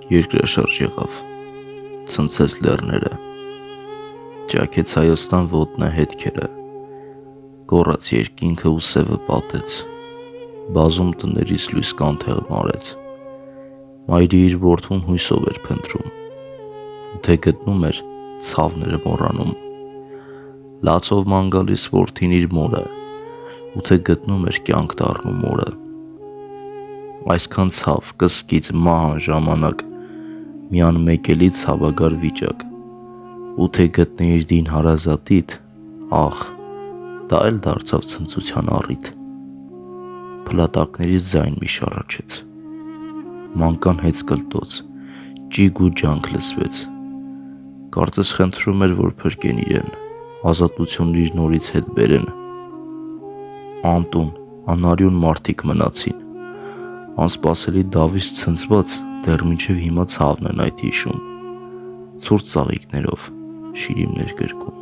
Երկրաշարժ եղավ, ցնցեց լեռները, ճաքեց Հայաստան ոտնե հետքերը, գոռաց երկինքը ու սևը պատեց, բազում տներից լույս կանթեղ մարեց, մայրի իր որդուն հույսով էր փնտրում, ու թե գտնում էր ցավները մոռանում, լացով ման գալիս որդին իր մորը, ու թե գտնում էր կյանք դառնում օրը, այսքան ցավ, կսկիծ, մահան ժամանակ, մի անմեկելի ցավագար վիճակ, ու թե գտնեիր դին հարազատիդ, ախ, դա էլ դարձավ ցնծության առիթ, փլատակներից ձայն մի շառաչեց, մանկան հեծ կլտոց, ճիգ ու ջանք լսվեց, կարծես խնդրում էր, որ փրկեն իրեն, ազատությունն իր նորից հետ բերեն, անտուն, անարյուն մարդիկ մնացին, անսպասելի դավից ցնցված, դեռ մինչև հիմա ցավն են այդ հիշում, ցուրտ ծաղիկներով շիրիմներ գրկում։